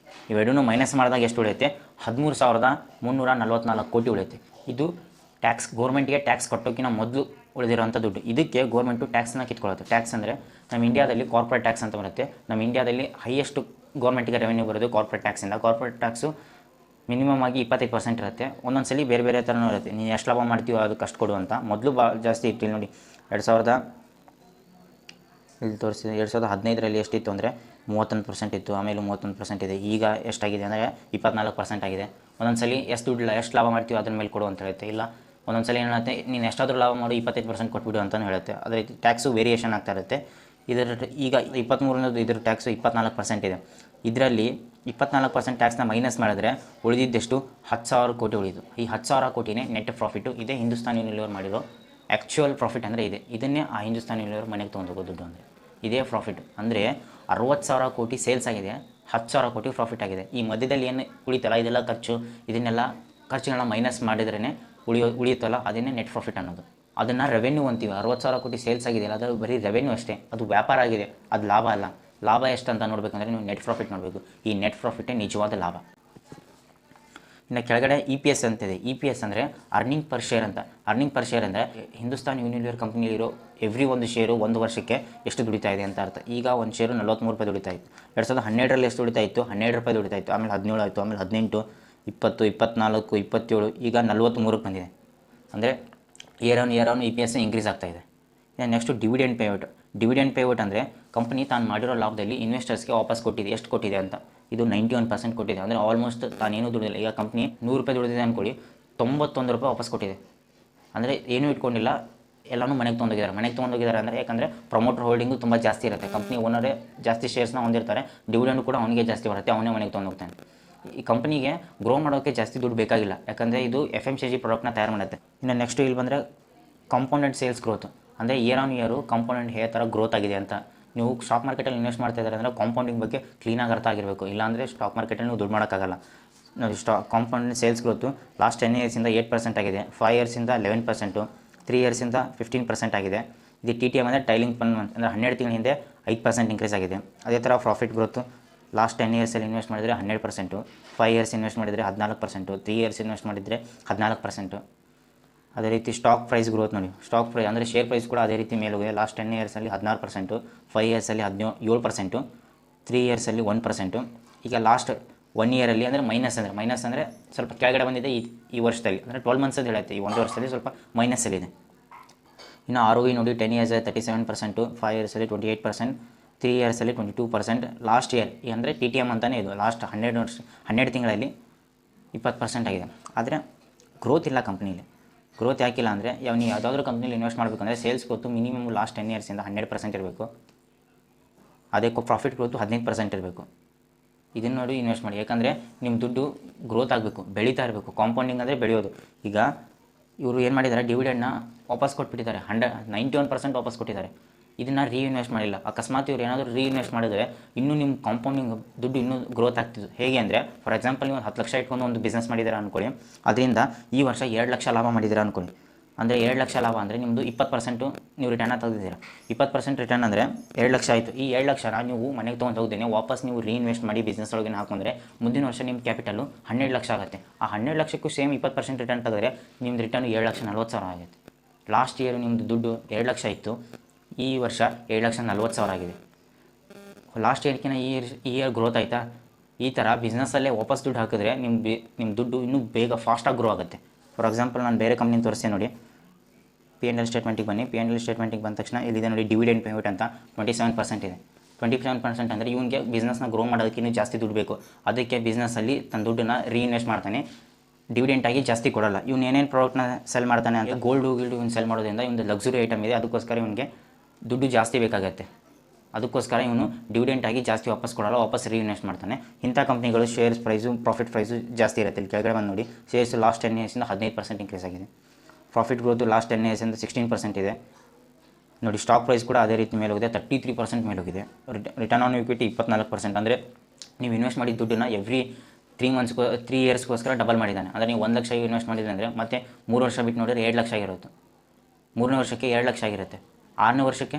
ಇವೆರಡೂ ಮೈನಸ್ ಮಾಡಿದಾಗ ಎಷ್ಟು ಉಳಿಯುತ್ತೆ, 13,344 ಕೋಟಿ ಉಳಿಯುತ್ತೆ. ಇದು ಟ್ಯಾಕ್ಸ್, ಗೋರ್ಮೆಂಟ್ಗೆ ಟ್ಯಾಕ್ಸ್ ಕಟ್ಟೋಕ್ಕಿಂತ ಮೊದಲು ಉಳಿದಿರೋಂಥ ದುಡ್ಡು. ಇದಕ್ಕೆ ಗೋರ್ಮೆಂಟು ಟ್ಯಾಕ್ಸ್ನ ಕಿತ್ಕೊಳ್ಳುತ್ತೆ. ಟ್ಯಾಕ್ಸ್ ಅಂದರೆ ನಮ್ಮ ಇಂಡಿಯಾದಲ್ಲಿ ಕಾರ್ಪೊರೇಟ್ ಟ್ಯಾಕ್ಸ್ ಅಂತ ಬರುತ್ತೆ. ನಮ್ಮ ಇಂಡಿಯಾದಲ್ಲಿ ಹೈಯೆಸ್ಟ್ ಗೋರ್ಮೆಂಟಿಗೆ ರೆವೆನ್ಯೂ ಬರೋದು ಕಾರ್ಪೊರೇಟ್ ಟ್ಯಾಕ್ಸಿಂದ. ಕಾರ್ಪೊರೇಟ್ ಟ್ಯಾಕ್ಸು ಮಿನಿಮಮ್ ಆಗಿ 25% ಇರುತ್ತೆ. ಒಂದೊಂದು ಸಲ ಬೇರೆ ಬೇರೆ ಥರನೂ ಇರುತ್ತೆ. ನೀವು ಎಷ್ಟು ಲಾಭ ಮಾಡ್ತೀವೋ ಅದಕ್ಕೆ ಅಷ್ಟು ಕೊಡು ಅಂತ. ಮೊದಲು ಜಾಸ್ತಿ ಇತ್ತು. ಇಲ್ಲಿ ನೋಡಿ 2015ರಲ್ಲಿ ಎಷ್ಟಿತ್ತು ಅಂದರೆ 31% ಇತ್ತು, ಆಮೇಲೆ 31% ಇದೆ. ಈಗ ಎಷ್ಟಾಗಿದೆ ಅಂದರೆ 24% ಆಗಿದೆ. ಒಂದೊಂದು ಸಲ ಎಷ್ಟು ಲಾಭ ಮಾಡ್ತೀವೋ ಅದ್ರ ಮೇಲೆ ಕೊಡು ಅಂತ ಹೇಳುತ್ತೆ. ಇಲ್ಲ ಒಂದೊಂದು ಸಲ ಏನಾಗುತ್ತೆ, ನೀನು ಎಷ್ಟಾದರೂ ಲಾಭ ಮಾಡು 25% ಕೊಟ್ಬಿಡು ಅಂತಲೂ ಹೇಳುತ್ತೆ. ಅದೇ ರೀತಿ ಟ್ಯಾಕ್ಸು ವೇರಿಯೇಷನ್ ಆಗ್ತಾ ಇರುತ್ತೆ. ಈಗ 23 ಇದ್ರ ಟ್ಯಾಕ್ಸು 24% ಇದೆ. ಇದರಲ್ಲಿ 24% ಟ್ಯಾಕ್ಸ್ನ ಮೈನಸ್ ಮಾಡಿದ್ರೆ ಉಳಿದಿದ್ದೆಷ್ಟು 10,000 ಕೋಟಿ ಉಳಿದು. ಈ 10,000 ಕೋಟಿನೇ ನೆಟ್ ಪ್ರಾಫಿಟು. ಇದೇ ಹಿಂದೂಸ್ತಾನ್ ಯೂನಿಲಿವರ್ ಮಾಡಿರೋ ಆ್ಯಕ್ಚುಯಲ್ ಪ್ರಾಫಿಟ್ ಅಂದರೆ ಇದೆ. ಇದನ್ನೇ ಆ ಹಿಂದೂಸ್ತಾನ್ ಯೂನಿಲಿವರ್ ಮನೆಗೆ ತೊಗೊಂಡೋಗೋ ದುಡ್ಡು ಅಂದರೆ ಇದೇ ಪ್ರಾಫಿಟ್. ಅಂದರೆ 60,000 ಕೋಟಿ ಸೇಲ್ಸ್ ಆಗಿದೆ, 10,000 ಕೋಟಿ ಪ್ರಾಫಿಟ್ ಆಗಿದೆ. ಈ ಮಧ್ಯದಲ್ಲಿ ಏನು ಉಳಿತಲ್ಲ, ಇದೆಲ್ಲ ಇದನ್ನೆಲ್ಲ ಖರ್ಚುಗಳನ್ನ ಮೈನಸ್ ಮಾಡಿದ್ರೇ ಉಳಿಯುತ್ತಲ್ಲ, ಅದನ್ನೇ ನೆಟ್ ಪ್ರಾಫಿಟ್ ಅನ್ನೋದು. ಅದನ್ನು ರೆವೆನ್ಯೂ ಅಂತೀವಿ. 60,000 ಕೋಟಿ ಸೇಲ್ಸ್ ಆಗಿದೆಯಲ್ಲ, ಅದು ಬರೀ ರೆವೆನ್ಯೂ ಅಷ್ಟೇ, ಅದು ವ್ಯಾಪಾರ ಆಗಿದೆ, ಅದು ಲಾಭ ಅಲ್ಲ. ಲಾಭ ಎಷ್ಟು ಅಂತ ನೋಡಬೇಕಂದ್ರೆ ನೀವು ನೆಟ್ ಪ್ರಾಫಿಟ್ ನೋಡಬೇಕು. ಈ ನೆಟ್ ಪ್ರಾಫಿಟೇ ನಿಜವಾದ ಲಾಭ. ಇನ್ನು ಕೆಳಗಡೆ EPS ಅಂತಿದೆ. EPS ಅಂದರೆ ಅರ್ನಿಂಗ್ ಪರ್ ಶೇರ್ ಅಂತ. ಅರ್ನಿಂಗ್ ಪರ್ ಶೇರ್ ಅಂದರೆ ಹಿಂದೂಸ್ತಾನ್ ಯೂನಿಲಿವರ್ ಕಂಪ್ನಿಲಿರೋ ಎವ್ರಿ ಒಂದು ಶೇರು ಒಂದು ವರ್ಷಕ್ಕೆ ಎಷ್ಟು ದುಡಿತಾ ಇದೆ ಅಂತ ಅರ್ಥ. ಈಗ ಒಂದು ಶೇರು 43 ರೂಪಾಯಿ ದುಡಿತಾ ಇತ್ತು. 2012ರಲ್ಲಿ ಎಷ್ಟು ದುಡಿತಾ ಇತ್ತು, 12 ರೂಪಾಯಿ ದುಡಿತಾ ಇತ್ತು. ಆಮೇಲೆ 17 ಆಯಿತು, ಆಮೇಲೆ 18, 20, 24, 27, ಈಗ 43ಕ್ಕೆ ಬಂದಿದೆ. ಅಂದರೆ ಇಯರ್ ಆನ್ EPS ಇನ್ಕ್ರೀಸ್ ಆಗ್ತಾಯಿದೆ. ನೆಕ್ಸ್ಟು ಡಿವಿಡೆಂಡ್ ಪೇಔಟ್ ಅಂದರೆ ಕಂಪ್ನಿ ತಾನು ಮಾಡಿರೋ ಲಾಭದಲ್ಲಿ ಇನ್ವೆಸ್ಟರ್ಸ್ಗೆ ವಾಪಸ್ ಕೊಟ್ಟಿದೆ. ಎಷ್ಟು ಕೊಟ್ಟಿದೆ ಅಂತ, ಇದು 91% ಕೊಟ್ಟಿದೆ. ಅಂದರೆ ಆಲ್ಮೋಸ್ಟ್ ತಾನೇನು ದುಡಿದಿಲ್ಲ. ಈಗ ಕಂಪ್ನಿ 100 ರೂಪಾಯಿ ದುಡಿದಿದೆ ಅಂದ್ಕೊಳ್ಳಿ, 91 ರೂಪಾಯಿ ವಾಪಸ್ ಕೊಟ್ಟಿದೆ. ಅಂದರೆ ಏನೂ ಇಟ್ಕೊಂಡಿಲ್ಲ, ಎಲ್ಲನೂ ಮನೆಗೆ ತೊಗೊಂಡೋಗಿದ್ದಾರೆ. ಅಂದರೆ ಯಾಕಂದರೆ ಪ್ರಮೋಟರ್ ಹೋಲ್ಡಿಂಗು ತುಂಬ ಜಾಸ್ತಿ ಇರುತ್ತೆ. ಕಂಪ್ನಿ ಓನರೇ ಜಾಸ್ತಿ ಶೇರ್ಸ್ನ ಹೊಂದಿರ್ತಾರೆ, ಡಿವಿಡೆಂಡು ಕೂಡ ಅವನಿಗೆ ಜಾಸ್ತಿ ಬರುತ್ತೆ, ಅವನೇ ಮನೆಗೆ ತೊಗೊಂಡೋಗ್ತಾನೆ. ಈ ಕಂಪ್ನಿಗೆ ಗ್ರೋ ಮಾಡೋಕ್ಕೆ ಜಾಸ್ತಿ ದುಡ್ಡು ಬೇಕಾಗಿಲ್ಲ, ಯಾಕಂದರೆ ಇದು FMCG ಪ್ರಾಡಕ್ಟ್ನ ತಯಾರು ಮಾಡುತ್ತೆ. ಇನ್ನು ನೆಕ್ಸ್ಟು ಇಲ್ಲಿ ಬಂದರೆ ಕಾಂಪೌಂಡೆಡ್ ಸೇಲ್ಸ್ ಗ್ರೋತ್. ಅಂದರೆ ಇಯರ್ ಆನ್ ಇಯರು ಕಾಂಪೌಂಡೆಡ್ ಹೇಗೆ ಥರ ಗ್ರೋತ್ ಆಗಿದೆ ಅಂತ. ನೀವು ಸ್ಟಾಕ್ ಮಾರ್ಕೆಟಲ್ಲಿ ಇನ್ವೆಸ್ಟ್ ಮಾಡ್ತಾ ಇದ್ದಾರೆ ಅಂದರೆ ಕಾಂಪೌಂಡಿಂಗ್ ಬಗ್ಗೆ ಕ್ಲೀನಾಗಿ ಅರ್ಥ ಆಗಿರಬೇಕು. ಇಲ್ಲಾಂದರೆ ಸ್ಟಾಕ್ ಮಾರ್ಕೆಟಲ್ಲಿ ನೀವು ದುಡ್ಡು ಮಾಡೋಕ್ಕಾಗಲ್ಲ. ಕಾಂಪೌಂಡೆಡ್ ಸೇಲ್ಸ್ ಗ್ರೋತು ಲಾಸ್ಟ್ 10 ಇಯರ್ಸಿಂದ 8% ಆಗಿದೆ, 5 ಇಯರ್ಸಿಂದ 11%, 3 ಇಯರ್ಸಿಂದ 15% ಆಗಿದೆ. ಇದು TTM ಅಂದರೆ ಟೈಲಿಂಗ್ ಫಂಡ್ ಅಂದರೆ 12 ತಿಂಗಳ ಹಿಂದೆ 5% ಇನ್ಕ್ರೀಸ್ ಆಗಿದೆ. ಅದೇ ಥರ ಪ್ರಾಫಿಟ್ ಗ್ರೋತು ಲಾಸ್ಟ್ 10 ಇಯರ್ಸಲ್ಲಿ ಇನ್ವೆಸ್ಟ್ ಮಾಡಿದರೆ 12%, 5 ಇಯರ್ಸ್ ಇನ್ವೆಸ್ಟ್ ಮಾಡಿದರೆ 14%, 3 ಇಯರ್ಸ್ ಇನ್ವೆಸ್ಟ್ ಮಾಡಿದರೆ 14%. ಅದೇ ರೀತಿ ಸ್ಟಾಕ್ ಪ್ರೈಸ್ ಗ್ರೋತ್ ನೋಡಿ, ಸ್ಟಾಕ್ ಪ್ರೈಸ್ ಅಂದರೆ ಶೇರ್ ಪ್ರೈಸ್ ಕೂಡ ಅದೇ ರೀತಿ ಮೇಲೋಗಿದೆ. ಲಾಸ್ಟ್ 10 ಇಯರ್ಸಲ್ಲಿ 16%, 5 ಇಯರ್ಸಲ್ಲಿ 7%, 3 ಇಯರ್ಸಲ್ಲಿ 1%. ಈಗ ಲಾಸ್ಟ್ 1 ಇಯರಲ್ಲಿ ಅಂದರೆ ಮೈನಸ್ ಅಂದರೆ ಸ್ವಲ್ಪ ಕೆಳಗಡೆ ಬಂದಿದೆ ಈ ವರ್ಷದಲ್ಲಿ, ಅಂದರೆ 12 ಮಂತ್ಸ್ ಅಂತ ಹೇಳುತ್ತೆ. ಈ 1 ವರ್ಷದಲ್ಲಿ ಸ್ವಲ್ಪ ಮೈನಸ್ಸಲ್ಲಿದೆ. ಇನ್ನು ROE ನೋಡಿ 10 ಇಯರ್ಸಲ್ಲಿ 37%, 5 ಇಯರ್ಸಲ್ಲಿ 28%, 3 ಇಯರ್ಸಲ್ಲಿ 22%. ಲಾಸ್ಟ್ ಇಯರ್ ಅಂದರೆ TTM ಅಂತಲೇ ಇದು ಲಾಸ್ಟ್ 12 ತಿಂಗಳಲ್ಲಿ 20% ಆಗಿದೆ. ಆದರೆ ಗ್ರೋತ್ ಇಲ್ಲ ಕಂಪ್ನೀಲಿ. ಗ್ರೋತ್ ಯಾಕಿಲ್ಲ ಅಂದರೆ ನೀವು ಯಾವುದಾದ್ರೂ ಕಂಪ್ನಿಲಿ ಇನ್ವೆಸ್ಟ್ ಮಾಡಬೇಕಂದ್ರೆ ಸೇಲ್ಸ್ ಗ್ರೋತು ಮಿನಿಮಮ್ ಲಾಸ್ಟ್ 10 ಇಯರ್ಸಿಂದ 100% ಇರಬೇಕು. ಅದೇ ಪ್ರಾಫಿಟ್ ಗ್ರೋತು 15% ಇರಬೇಕು. ಇದನ್ನು ನೋಡಿ ಇನ್ವೆಸ್ಟ್ ಮಾಡಿ. ಯಾಕಂದರೆ ನಿಮ್ಮ ದುಡ್ಡು ಗ್ರೋತ್ ಆಗಬೇಕು, ಬೆಳೀತಾ ಇರಬೇಕು. ಕಾಂಪೌಂಡಿಂಗ್ ಅಂದರೆ ಬೆಳೆಯೋದು. ಈಗ ಇವರು ಏನು ಮಾಡಿದ್ದಾರೆ, ಡಿವಿಡೆಂಡ್ನ ವಾಪಸ್ ಕೊಟ್ಬಿಟ್ಟಿದ್ದಾರೆ. 91% ವಾಪಸ್ ಕೊಟ್ಟಿದ್ದಾರೆ. ಇದನ್ನು ರೀಇನ್ವೆಸ್ಟ್ ಮಾಡಿಲ್ಲ. ಅಕಸ್ಮಾತ್ ಇವ್ರು ಏನಾದರೂ ರೀಇನ್ವೆಸ್ಟ್ ಮಾಡಿದರೆ ಇನ್ನೂ ನಿಮ್ಮ ಕಾಂಪೌಂಡಿಂಗ್ ದುಡ್ಡು ಇನ್ನೂ ಗ್ರೋತ್ ಆಗ್ತಿದ್ದು. ಹೇಗೆ ಅಂದರೆ ಫಾರ್ ಎಕ್ಸಾಂಪಲ್ ನೀವು 10 ಲಕ್ಷ ಇಟ್ಕೊಂಡು ಒಂದು ಬಿಸ್ನೆಸ್ ಮಾಡಿದ್ದೀರಾ ಅಂದ್ಕೊಳ್ಳಿ. ಅದರಿಂದ ಈ ವರ್ಷ 2 ಲಕ್ಷ ಲಾಭ ಮಾಡಿದ್ದೀರಾ ಅಂದ್ಕೊಳ್ಳಿ. ಅಂದರೆ 2 ಲಕ್ಷ ಲಾಭ ಅಂದರೆ ನಿಮ್ಮದು 20% ನೀವು ರಿಟರ್ನ ತೆಗೆದಿದ್ದೀರಾ. 20% ರಿಟರ್ನ್ ಅಂದರೆ 2 ಲಕ್ಷ ಆಯಿತು. ಈ 2 ಲಕ್ಷನ ನೀವು ಮನೆಗೆ ತೊಗೊಂಡು ಹೋಗ್ದೇನೆ ವಾಪಸ್ ನೀವು ರೀಇನ್ವೆಸ್ಟ್ ಮಾಡಿ ಬಿಸ್ನೆಸ್ ಒಳಗೆ ಹಾಕೊಂಡ್ರೆ ಮುಂದಿನ ವರ್ಷ ನಿಮ್ಮ ಕ್ಯಾಪಿಟಲು 12 ಲಕ್ಷ ಆಗುತ್ತೆ. ಆ 12 ಲಕ್ಷಕ್ಕೂ ಸೇಮ್ 20% ರಿಟರ್ನ್ ತೆಗೆದ್ರೆ ನಿಮ್ಮದು ರಿಟರ್ನ್ 7,40,000 ಆಗುತ್ತೆ. ಲಾಸ್ಟ್ ಇಯರ್ ನಿಮ್ಮದು ದುಡ್ಡು 2 ಲಕ್ಷ ಇತ್ತು, ಈ ವರ್ಷ 7,40,000 ಆಗಿದೆ. ಲಾಸ್ಟ್ ಇಯರ್ಕಿಂತ ಈ ಇಯರ್ ಗ್ರೋತ್ ಆಯಿತಾ. ಈ ಥರ ಬಿಸ್ನೆಸ್ಸಲ್ಲೇ ವಾಪಸ್ ದುಡ್ಡು ಹಾಕಿದ್ರೆ ನಿಮ್ಮ ದುಡ್ಡು ಇನ್ನೂ ಬೇಗ ಫಾಸ್ಟಾಗಿ ಗ್ರೋ ಆಗುತ್ತೆ. ಫಾರ್ ಎಕ್ಸಾಂಪಲ್ ನಾನು ಬೇರೆ ಕಂಪ್ನಿನ ತೋರಿಸ್ತೀನಿ ನೋಡಿ. P&L ಸ್ಟೇಟ್ಮೆಂಟಿಗೆ ಬನ್ನಿ. P&L ಸ್ಟೇಟ್ಮೆಂಟಿಗೆ ಬಂದ ತಕ್ಷಣ ಇಲ್ಲಿದೆ ನೋಡಿ, ಡಿವಿಡೆಂಡ್ ಪೇಮೆಂಟ್ ಅಂತ 27% ಇದೆ. 27% ಅಂದರೆ ಇವನಿಗೆ ಬಿಸ್ನೆಸ್ನ ಗ್ರೋ ಮಾಡೋದಕ್ಕಿಂತ ಜಾಸ್ತಿ ದುಡ್ಡು ಬೇಕು. ಅದಕ್ಕೆ ಬಿಸ್ನೆಸ್ಸಲ್ಲಿ ತನ್ನ ದುಡ್ಡನ್ನು ರೀಇನ್ವೆಸ್ಟ್ ಮಾಡ್ತಾನೆ. ಡಿವಿಡೆಂಟಾಗಿ ಜಾಸ್ತಿ ಕೊಡಲ್ಲ. ಇವನು ಏನೇನು ಪ್ರಾಡಕ್ಟ್ನ ಸೆಲ್ ಮಾಡ್ತಾನೆ ಅಂತ ಗೋಲ್ಡು ಇವನು ಸೆಲ್ ಮಾಡೋದ್ರಿಂದ ಇವನು ಲಕ್ಸುರಿ ಐಟಮ್ ಇದೆ. ಅದಕ್ಕೋಸ್ಕರ ಇವನಿಗೆ ದುಡ್ಡು ಜಾಸ್ತಿ ಬೇಕಾಗುತ್ತೆ. ಅದಕ್ಕೋಸ್ಕರ ಇವನು ಡಿವಿಡೆಂಟಾಗಿ ಜಾಸ್ತಿ ವಾಪಸ್ ಕೊಡಲ್ಲ, ವಾಪಸ್ ರೀಇನ್ವೆಸ್ಟ್ ಮಾಡ್ತಾನೆ. ಇಂಥ ಕಂಪ್ನಿಗಳು ಶೇರ್ಸ್ ಪ್ರೈಸು ಪ್ರಾಫಿಟ್ ಪ್ರೈಸು ಜಾಸ್ತಿ ಇರುತ್ತೆ. ಇಲ್ಲಿ ಕೆಳಗಡೆ ಬಂದು ನೋಡಿ, ಶೇರ್ಸ್ ಲಾಸ್ಟ್ 10 ಇಯರ್ಸಿಂದ 15% ಇನ್ಕ್ರೀಸ್ ಆಗಿದೆ. ಪ್ರಾಫಿಟ್ ಗ್ರೋತು ಲಾಸ್ಟ್ 10 ಇಯರ್ಸಿಂದ 16% ಇದೆ ನೋಡಿ. ಸ್ಟಾಕ್ ಪ್ರೈಸ್ ಕೂಡ ಅದೇ ರೀತಿ ಮೇಲೋಗಿದೆ, 33% ಮೇಲೋಗಿದೆ. Return on equity 24%. ಅಂದರೆ ನೀವು ಇನ್ವೆಸ್ಟ್ ಮಾಡಿದ ದುಡ್ಡನ್ನು ಎವ್ರಿ 3 ಇಯರ್ಸ್ಗೋಸ್ಕರ ಡಬಲ್ ಮಾಡಿದ್ದಾನೆ. ಅಂದರೆ ನೀವು 1 ಲಕ್ಷ ಇನ್ವೆಸ್ಟ್ ಮಾಡಿದ್ರೆ ಅಂದರೆ ಮತ್ತೆ 3 ವರ್ಷ ಬಿಟ್ಟು ನೋಡಿದ್ರೆ 2 ಲಕ್ಷ ಆಗಿರುತ್ತೆ. 3ನೇ ವರ್ಷಕ್ಕೆ 2 ಲಕ್ಷ ಆಗಿರುತ್ತೆ. 6ನೇ ವರ್ಷಕ್ಕೆ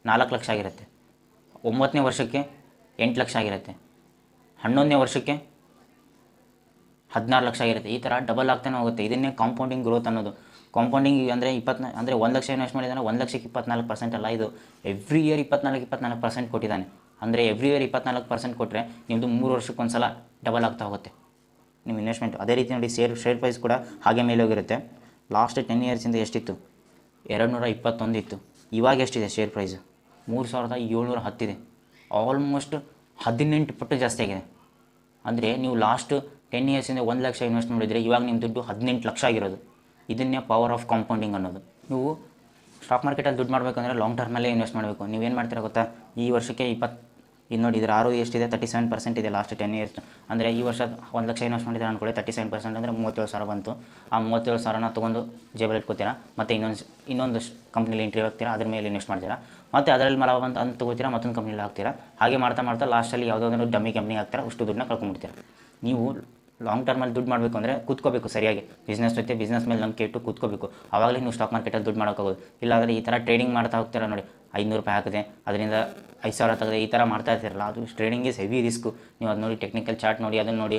4 ಲಕ್ಷ ಆಗಿರುತ್ತೆ. 9ನೇ ವರ್ಷಕ್ಕೆ 8 ಲಕ್ಷ ಆಗಿರುತ್ತೆ. 11ನೇ ವರ್ಷಕ್ಕೆ 16 ಲಕ್ಷ ಆಗಿರುತ್ತೆ. ಈ ಥರ ಡಬಲ್ ಆಗ್ತಾನೆ ಹೋಗುತ್ತೆ. ಇದನ್ನೇ ಕಾಂಪೌಂಡಿಂಗ್ ಗ್ರೋತ್ ಅನ್ನೋದು. ಕಾಂಪೌಂಡಿಂಗ್ ಅಂದರೆ 1 ಲಕ್ಷ ಇನ್ವೆಸ್ಟ್ ಮಾಡಿದ್ದಾನೆ, 1 ಲಕ್ಷಕ್ಕೆ 24% ಅಲ್ಲ, ಇದು ಎವ್ರಿ ಇಯರ್ 24% ಕೊಟ್ಟಿದ್ದಾನೆ. ಅಂದರೆ ಎವ್ರಿ ಇಯರ್ 24% ಕೊಟ್ಟರೆ ನಿಮ್ಮದು 3 ವರ್ಷಕ್ಕೊಂದು ಸಲ ಡಬಲ್ ಆಗ್ತಾ ಹೋಗುತ್ತೆ ನಿಮ್ಮ ಇನ್ವೆಸ್ಟ್ಮೆಂಟ್. ಅದೇ ರೀತಿ ನೋಡಿ, ಶೇರ್ ಪ್ರೈಸ್ ಕೂಡ ಹಾಗೆ ಮೇಲೆ ಹೋಗಿರುತ್ತೆ. ಲಾಸ್ಟ್ 10 ಇಯರ್ಸಿಂದ ಎಷ್ಟಿತ್ತು, 221 ಇತ್ತು. ಇವಾಗ ಎಷ್ಟಿದೆ ಶೇರ್ ಪ್ರೈಸು, 3,710 ಇದೆ. ಆಲ್ಮೋಸ್ಟ್ 18 ಪಟ್ಟು ಜಾಸ್ತಿ ಆಗಿದೆ. ಅಂದರೆ ನೀವು ಲಾಸ್ಟ್ 10 ಇಯರ್ಸಿಂದ 1 ಲಕ್ಷ ಇನ್ವೆಸ್ಟ್ ಮಾಡಿದರೆ ಇವಾಗ ನಿಮ್ಮ ದುಡ್ಡು 18 ಲಕ್ಷ ಆಗಿರೋದು. ಇದನ್ನೇ ಪವರ್ ಆಫ್ ಕಾಂಪೌಂಡಿಂಗ್ ಅನ್ನೋದು. ನೀವು ಸ್ಟಾಕ್ ಮಾರ್ಕೆಟಲ್ಲಿ ದುಡ್ಡು ಮಾಡಬೇಕಂದ್ರೆ ಲಾಂಗ್ ಟರ್ಮಲ್ಲೇ ಇನ್ವೆಸ್ಟ್ ಮಾಡಬೇಕು. ನೀವೇನು ಮಾಡ್ತೀರಾ ಗೊತ್ತಾ, ಈ ವರ್ಷಕ್ಕೆ ಇದು ನೋಡಿ, ಇದರ ROE ಎಷ್ಟಿದೆ, 37% ಇದೆ ಲಾಸ್ಟ್ 10 ಇಯರ್ಸ್. ಅಂದರೆ ಈ ವರ್ಷ 1 ಲಕ್ಷ ಇನ್ವೆಸ್ಟ್ ಮಾಡಿದ್ರೆ ಅಂದ್ಕೊಳ್ಳಿ, 37% ಅಂದರೆ 37,000 ಬಂತು. ಆ 37,000ನ ತೊಗೊಂಡು ಜೇಬಲ್ಲಿ ಇಟ್ಕೋತೀರಾ. ಮತ್ತು ಇನ್ನೊಂದು ಕಂಪ್ನಿಲಿ ಇಂಟರ್ವ್ಯೂ ಆಗ್ತೀರಾ, ಅದ್ರ ಮೇಲೆ ಇನ್ವೆಸ್ಟ್ ಮಾಡ್ತೀರಾ. ಮತ್ತು ಅದರಲ್ಲಿ ಲಾಭ ಅಂತ ತೊಗೋತೀರಾ, ಮತ್ತೊಂದು ಕಂಪ್ನಿಲಿ ಹಾಕ್ತೀರಾ. ಹಾಗೆ ಮಾಡ್ತಾ ಲಾಸ್ಟಲ್ಲಿ ಯಾವುದಾದ್ರೂ ಡಮ್ಮಿ ಕಂಪ್ನಿಗೆ ಹಾಕ್ತೀರಾ, ಅಷ್ಟು ದುಡ್ಡನ್ನ ಕಳ್ಕೊಂಡ್ಬಿಡ್ತೀರಾ. ನೀವು ಲಾಂಗ್ ಟರ್ಮಲ್ಲಿ ದುಡ್ಡು ಮಾಡಬೇಕು ಅಂದರೆ ಕೂತ್ಕೋಬೇಕು ಸರಿಯಾಗಿ. ಬಿಸ್ನೆಸ್ ಮೇಲೆ ನಂಬಿಕೆ ಇಟ್ಟು ಕೂತ್ಕೋಬೇಕು. ಆವಾಗಲೇ ನೀವು ಸ್ಟಾಕ್ ಮಾರ್ಕೆಟಲ್ಲಿ ದುಡ್ಡು ಮಾಡೋಕ್ಕಾಗೋದು. ಇಲ್ಲಾಂದರೆ ಈ ಥರ ಟ್ರೇಡಿಂಗ್ ಮಾಡ್ತಾ ಹೋಗ್ತೀರಾ ನೋಡಿ, 500 ರೂಪಾಯಿ ಹಾಕಿದೆ, ಅದರಿಂದ 5,000 ತೆಗೆದೆ, ಈ ಥರ ಮಾಡ್ತಾ ಇರ್ತಿರಲ್ಲ, ಅದು ಟ್ರೇಡಿಂಗ್ ಈಸ್ ಹೆವಿ ರಿಸ್ಕು. ನೀವು ಅದು ನೋಡಿ, ಟೆಕ್ನಿಕಲ್ ಚಾರ್ಟ್ ನೋಡಿ, ಅದನ್ನು ನೋಡಿ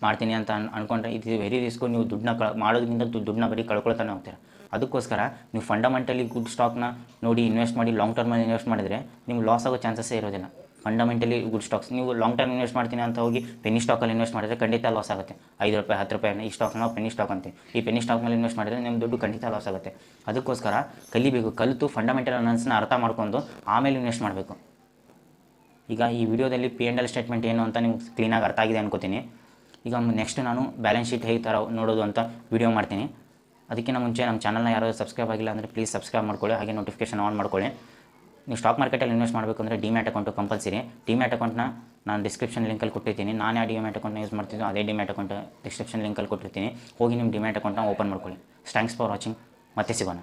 ಮಾಡ್ತೀನಿ ಅಂತ ಅಂದ್ಕೊಂಡ್ರೆ ಇದು ವೆರಿ ರಿಸ್ಕು. ನೀವು ದುಡ್ಡನ್ನ ಮಾಡೋದ್ರಿಂದ ದುಡ್ಡನ್ನ ಬರೀ ಕಳ್ಕೊಳ್ತಾನೆ ಹೋಗ್ತೀರಾ. ಅದಕ್ಕೋಸ್ಕರ ನೀವು ಫಂಡಮೆಂಟಲಿ ಗುಡ್ ಸ್ಟಾಕ್ನ ನೋಡಿ ಇನ್ವೆಸ್ಟ್ ಮಾಡಿ ಲಾಂಗ್ ಟರ್ಮಲ್ಲಿ ಇನ್ವೆಸ್ಟ್ ಮಾಡಿದರೆ ನಿಮ್ಗೆ ಲಾಸ್ ಆಗೋ ಚಾನ್ಸಸ್ಸೇ ಇರೋದಿಲ್ಲ. ಫಂಡಮೆಂಟಲಿ ಗುಡ್ ಸ್ಟಾಕ್ಸ್ ನೀವು ಲಾಂಗ್ ಟರ್ಮ್ ಇನ್ವೆಸ್ಟ್ ಮಾಡ್ತೀನಿ ಅಂತ ಹೋಗಿ ಪೆನ್ನಿ ಸ್ಟಾಕಲ್ಲಿ ಇನ್ವೆಸ್ಟ್ ಮಾಡಿದರೆ ಖಂಡಿತ ಲಾಸ್ ಆಗುತ್ತೆ. 5 ರೂಪಾಯಿ 10 ರೂಪಾಯಿ ಈ ಸ್ಟಾಕ್ನ ಪೆನ್ನಿ ಸ್ಟಾಕ್ ಅಂತೀವಿ. ಈ ಪೆನ್ನಿ ಸ್ಟಾಕ್ ಮೇಲೆ ಇನ್ವೆಸ್ಟ್ ಮಾಡಿದರೆ ನಿಮ್ಮ ದುಡ್ಡು ಖಂಡಿತ ಲಾಸ್ ಆಗುತ್ತೆ. ಅದಕ್ಕೋಸ್ಕರ ಕಲಿತು ಫಂಡಮೆಂಟಲ್ ಅನಾಲಿಸಿಸ್ನ ಅರ್ಥ ಮಾಡ್ಕೊಂಡು ಆಮೇಲೆ ಇನ್ವೆಸ್ಟ್ ಮಾಡಬೇಕು. ಈಗ ಈ ವಿಡಿಯೋದಲ್ಲಿ P&L ಸ್ಟೇಟ್ಮೆಂಟ್ ಏನು ಅಂತ ನಿಮ್ಗೆ ಕ್ಲೀನಾಗಿ ಅರ್ಥ ಆಗಿದೆ ಅನ್ಕೋತೀನಿ. ಈಗ ನೆಕ್ಸ್ಟ್ ನಾನು ಬ್ಯಾಲೆನ್ಸ್ ಶೀಟ್ ಹೇಗೆ ಥರ ನೋಡೋದು ಅಂತ ವಿಡಿಯೋ ಮಾಡ್ತೀನಿ. ಅದಕ್ಕಿಂತ ಮುಂಚೆ ನಮ್ಮ ಚಾನಲ್ನ ಯಾರಾದರೂ ಸಬ್ಸ್ಕ್ರೈಬ್ ಆಗಿಲ್ಲ ಅಂದರೆ ಪ್ಲೀಸ್ ಸಬ್ಸ್ಕ್ರೈಬ್ ಮಾಡ್ಕೊಳ್ಳಿ, ಹಾಗೆ ನೋಟಿಫಿಕೇಷನ್ ಆನ್ ಮಾಡ್ಕೊಳ್ಳಿ. ನೀವು ಸ್ಟಾಕ್ ಮಾರ್ಕೆಟಲ್ಲಿ ಇನ್ವೆಸ್ಟ್ ಮಾಡಬೇಕಂದ್ರೆ ಡಿಮ್ಯಾಟ್ ಅಕೌಂಟು ಕಂಪಲ್ಸರಿ. ಡಿಮ್ಯಾಟ್ ಅಕೌಂಟ್ನ ನಾನು ಡಿಸ್ಕ್ರಿಪ್ಷನ್ ಲಿಂಕಲ್ಲಿ ಕೊಟ್ಟಿರ್ತೀನಿ. ನಾನು ಯಾವ ಡಿಮ್ಯಾಟ್ ಅಕೌಂಟ್ನ ಯೂಸ್ ಮಾಡ್ತಿದ್ದು ಅದೇ ಡಿಮ್ಯಾಟ್ ಅಕೌಂಟ್ ಡಿಸ್ಕ್ರಿಪ್ಷನ್ ಲಿಂಕಲ್ಲಿ ಕೊಟ್ಟಿರ್ತೀನಿ. ಹೋಗಿ ನಿಮ್ಮ ಡಿಮ್ಯಾಟ್ ಅಕೌಂಟ್ನ ಓಪನ್ ಮಾಡ್ಕೊಳ್ಳಿ. Thanks for watching. ಮತ್ತೆ ಸಿಗೋಣ.